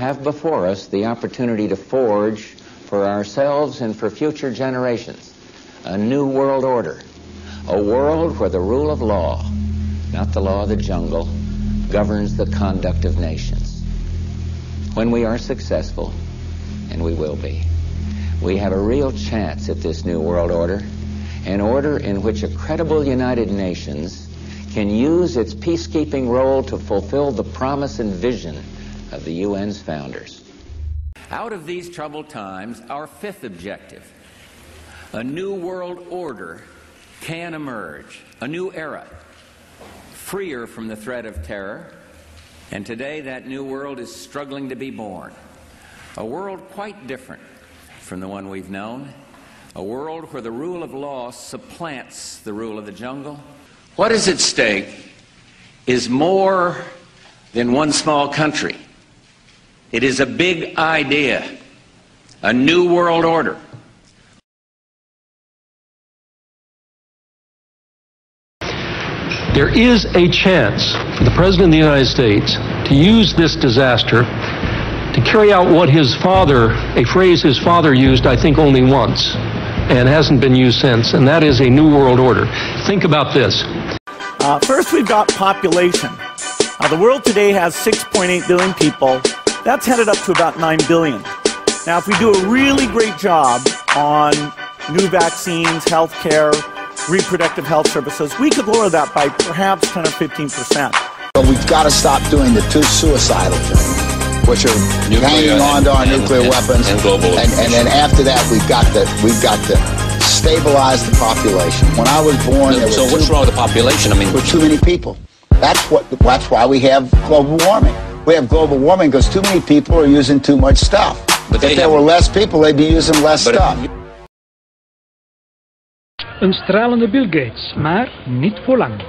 have before us the opportunity to forge for ourselves and for future generations a new world order, a world where the rule of law, not the law of the jungle, governs the conduct of nations. When we are successful, and we will be, we have a real chance at this new world order, an order in which a credible United Nations can use its peacekeeping role to fulfill the promise and vision of the UN's founders. Out of these troubled times, our fifth objective, a new world order, can emerge, a new era, freer from the threat of terror, and today that new world is struggling to be born. A world quite different from the one we've known, a world where the rule of law supplants the rule of the jungle. What is at stake is more than one small country. It is a big idea, a new world order. There is a chance for the President of the United States to use this disaster to carry out what his father, a phrase his father used, I think, only once, and hasn't been used since, and that is a new world order. Think about this. First, we've got population. The world today has 6.8 billion people. That's headed up to about 9 billion. Now, if we do a really great job on new vaccines, healthcare, reproductive health services, we could lower that by perhaps 10 or 15%. But we've got to stop doing the two suicidal things, which are hanging on to our nuclear weapons, and then after that we've got to stabilize the population. When I was born, so what's wrong with the population? I mean, there were too many people. That's why we have global warming. We have global warming because too many people are using too much stuff. But if there were less people, they'd be using less stuff. Een stralende Bill Gates, maar niet voor lang.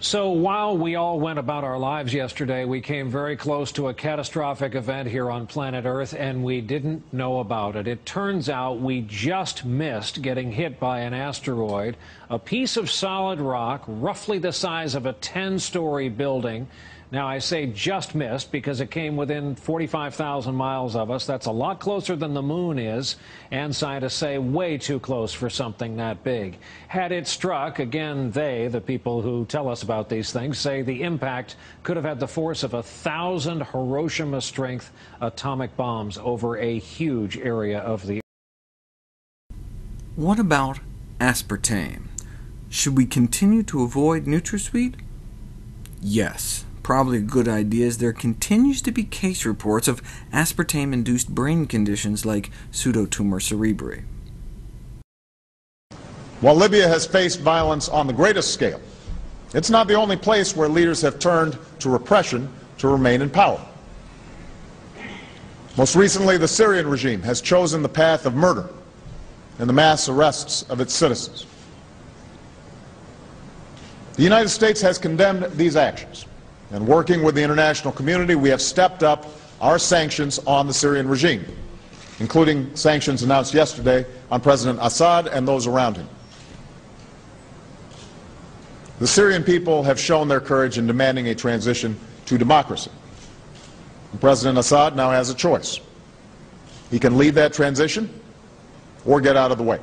So while we all went about our lives yesterday, we came very close to a catastrophic event here on planet Earth, and we didn't know about it. It turns out we just missed getting hit by an asteroid, a piece of solid rock, roughly the size of a 10-story building. Now, I say just missed because it came within 45,000 miles of us. That's a lot closer than the moon is, and scientists say way too close for something that big. Had it struck, again, the people who tell us about these things, say the impact could have had the force of 1,000 Hiroshima-strength atomic bombs over a huge area of the What about aspartame? Should we continue to avoid NutraSweet? Yes, probably a good idea, as there continues to be case reports of aspartame-induced brain conditions like pseudotumor cerebri. While Libya has faced violence on the greatest scale, it's not the only place where leaders have turned to repression to remain in power. Most recently, the Syrian regime has chosen the path of murder and the mass arrests of its citizens. The United States has condemned these actions, and working with the international community, we have stepped up our sanctions on the Syrian regime, including sanctions announced yesterday on President Assad and those around him. The Syrian people have shown their courage in demanding a transition to democracy. And President Assad now has a choice. He can lead that transition or get out of the way.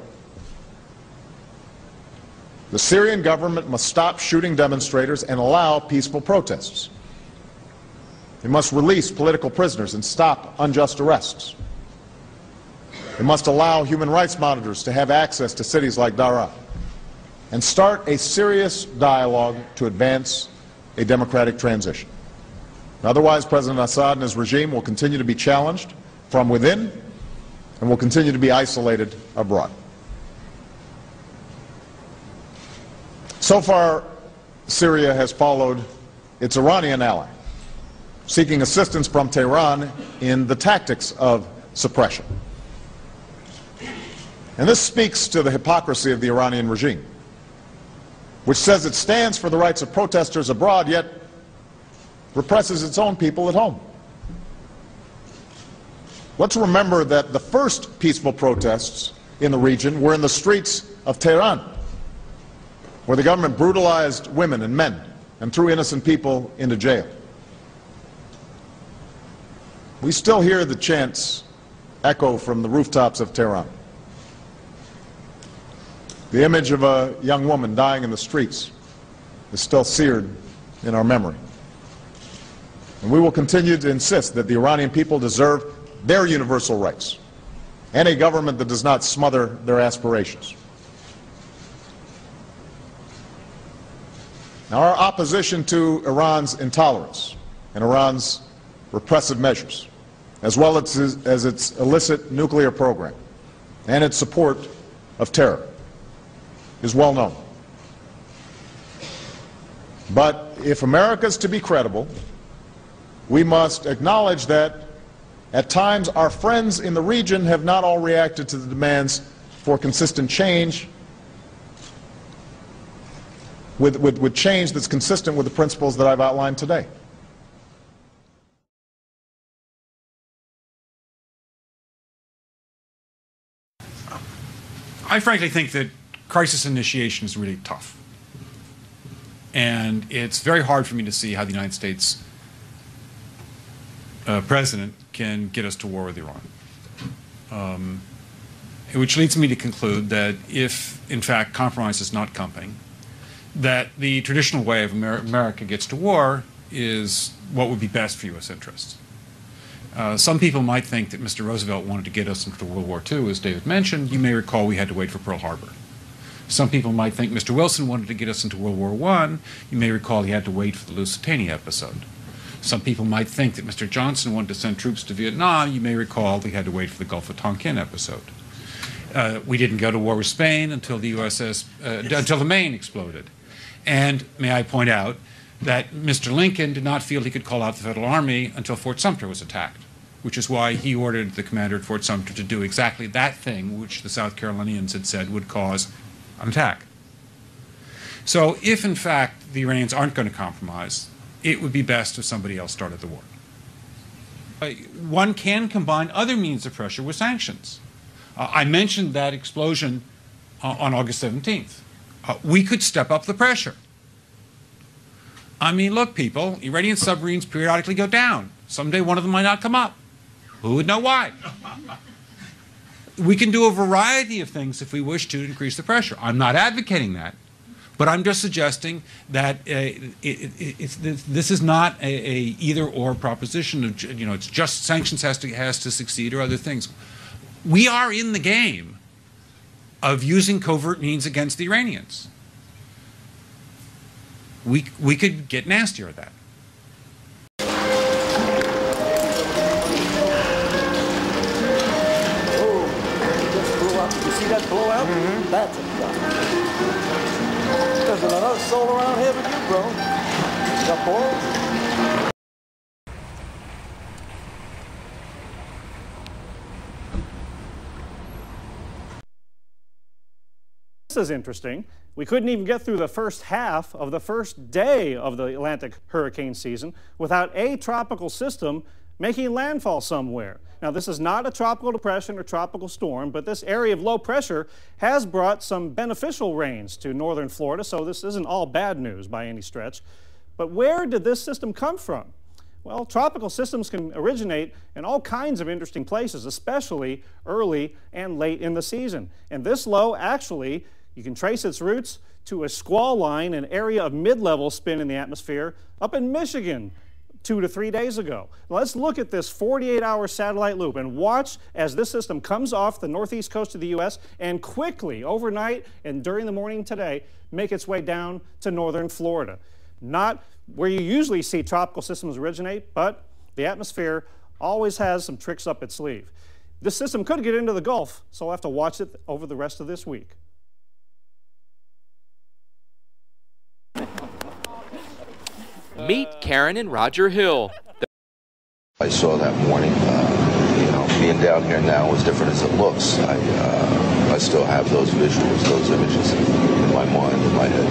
The Syrian government must stop shooting demonstrators and allow peaceful protests. It must release political prisoners and stop unjust arrests. It must allow human rights monitors to have access to cities like Daraa, and start a serious dialogue to advance a democratic transition. Otherwise, President Assad and his regime will continue to be challenged from within and will continue to be isolated abroad. So far, Syria has followed its Iranian ally, seeking assistance from Tehran in the tactics of suppression. And this speaks to the hypocrisy of the Iranian regime, which says it stands for the rights of protesters abroad, yet represses its own people at home. Let's remember that the first peaceful protests in the region were in the streets of Tehran, where the government brutalized women and men and threw innocent people into jail. We still hear the chants echo from the rooftops of Tehran. The image of a young woman dying in the streets is still seared in our memory. And we will continue to insist that the Iranian people deserve their universal rights and a government that does not smother their aspirations. Now, our opposition to Iran's intolerance and Iran's repressive measures, as well as its illicit nuclear program and its support of terror, is well known. But if America is to be credible, we must acknowledge that at times our friends in the region have not all reacted to the demands for consistent change with change that's consistent with the principles that I've outlined today. I frankly think that crisis initiation is really tough. And it's very hard for me to see how the United States president can get us to war with Iran. Which leads me to conclude that if, in fact, compromise is not coming, that the traditional way of America gets to war is what would be best for U.S. interests. Some people might think that Mr. Roosevelt wanted to get us into World War II, as David mentioned. You may recall we had to wait for Pearl Harbor. Some people might think Mr. Wilson wanted to get us into World War I. You may recall he had to wait for the Lusitania episode. Some people might think that Mr. Johnson wanted to send troops to Vietnam. You may recall he had to wait for the Gulf of Tonkin episode. We didn't go to war with Spain until the until the Maine exploded. And may I point out that Mr. Lincoln did not feel he could call out the Federal Army until Fort Sumter was attacked, which is why he ordered the commander at Fort Sumter to do exactly that thing which the South Carolinians had said would cause an attack. So if, in fact, the Iranians aren't going to compromise, it would be best if somebody else started the war. One can combine other means of pressure with sanctions. I mentioned that explosion on August 17th. We could step up the pressure. I mean, look, people, Iranian submarines periodically go down. Someday one of them might not come up. Who would know why? We can do a variety of things if we wish to increase the pressure. I'm not advocating that, but I'm just suggesting that this is not a either-or proposition of, it's just sanctions has to succeed or other things. We are in the game of using covert means against the Iranians. We could get nastier at that. You see that blowout? Mm-hmm. That's a gun. There's another soul around here with you, bro. Got balls? This is interesting. We couldn't even get through the first half of the first day of the Atlantic hurricane season without a tropical system making landfall somewhere. Now, this is not a tropical depression or tropical storm, but this area of low pressure has brought some beneficial rains to northern Florida, so this isn't all bad news by any stretch. But where did this system come from? Well, tropical systems can originate in all kinds of interesting places, especially early and late in the season. And this low, actually, you can trace its roots to a squall line, an area of mid-level spin in the atmosphere up in Michigan 2 to 3 days ago. Let's look at this 48-hour satellite loop and watch as this system comes off the northeast coast of the U.S. and quickly, overnight and during the morning today, make its way down to northern Florida. Not where you usually see tropical systems originate, but the atmosphere always has some tricks up its sleeve. This system could get into the Gulf, so we'll have to watch it over the rest of this week. Meet Karen and Roger Hill. I saw that morning, being down here now, as different as it looks, I still have those visuals, those images in my mind, in my head.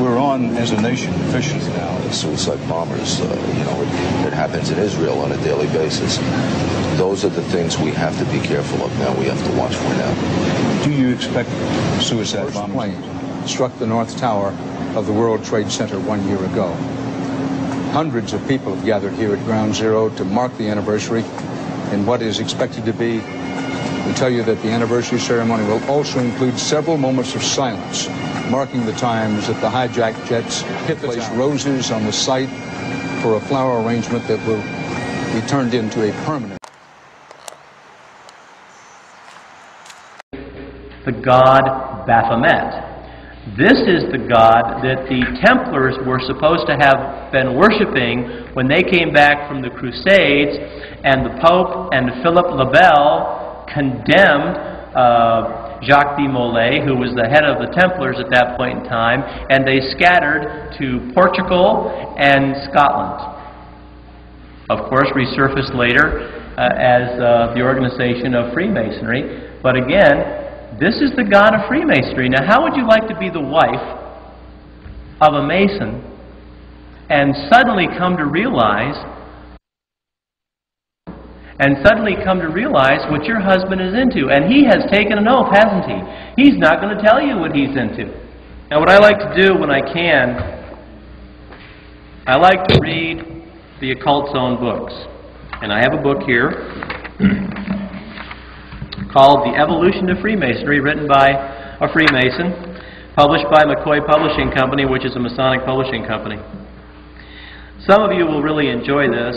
We're on, as a nation, officially now. The suicide bombers, it happens in Israel on a daily basis. Those are the things we have to be careful of now, we have to watch for now. Do you expect suicide bombers? Plane struck the North Tower of the World Trade Center 1 year ago. Hundreds of people have gathered here at Ground Zero to mark the anniversary in what is expected to be, we tell you that the anniversary ceremony will also include several moments of silence, marking the times that the hijacked jets place roses on the site for a flower arrangement that will be turned into a permanent. The god Baphomet. This is the god that the Templars were supposed to have been worshiping when they came back from the Crusades, and the Pope and Philip le Bel condemned Jacques de Molay, who was the head of the Templars at that point in time, and they scattered to Portugal and Scotland. Of course, resurfaced later as the organization of Freemasonry, but again, this is the god of Freemasonry. Now, how would you like to be the wife of a Mason and suddenly come to realize what your husband is into? And he has taken an oath, hasn't he? He's not going to tell you what he's into. Now, what I like to do when I can, I like to read the Occult Zone books. And I have a book here called The Evolution of Freemasonry, written by a Freemason, published by McCoy Publishing Company, which is a Masonic publishing company. Some of you will really enjoy this.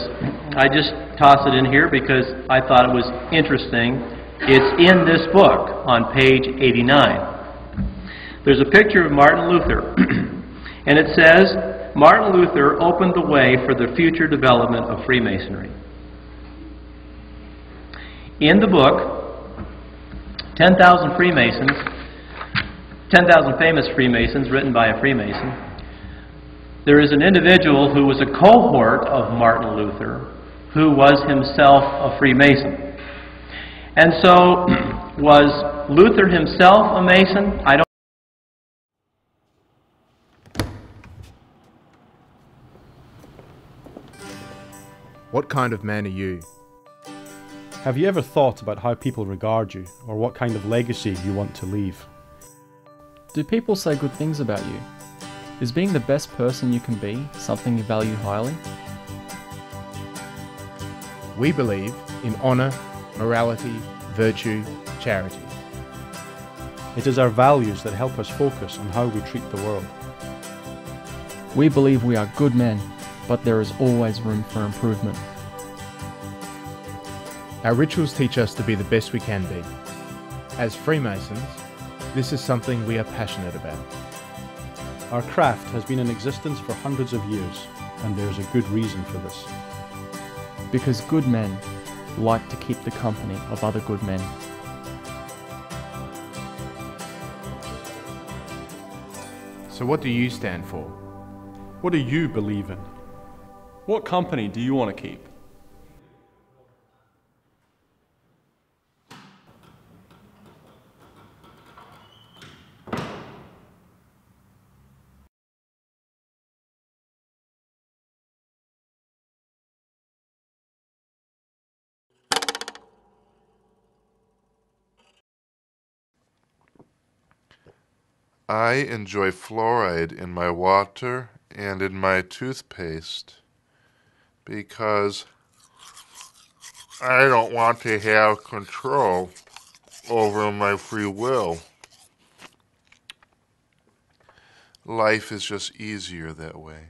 I just toss it in here because I thought it was interesting. It's in this book on page 89. There's a picture of Martin Luther, and it says, Martin Luther opened the way for the future development of Freemasonry. In the book, 10,000 Freemasons, 10,000 Famous Freemasons, written by a Freemason, there is an individual who was a cohort of Martin Luther, who was himself a Freemason. And so, was Luther himself a Mason? I don't. What kind of man are you? Have you ever thought about how people regard you, or what kind of legacy you want to leave? Do people say good things about you? Is being the best person you can be something you value highly? We believe in honour, morality, virtue, charity. It is our values that help us focus on how we treat the world. We believe we are good men, but there is always room for improvement. Our rituals teach us to be the best we can be. As Freemasons, this is something we are passionate about. Our craft has been in existence for hundreds of years, and there's a good reason for this. Because good men like to keep the company of other good men. So what do you stand for? What do you believe in? What company do you want to keep? I enjoy fluoride in my water and in my toothpaste because I don't want to have control over my free will. Life is just easier that way.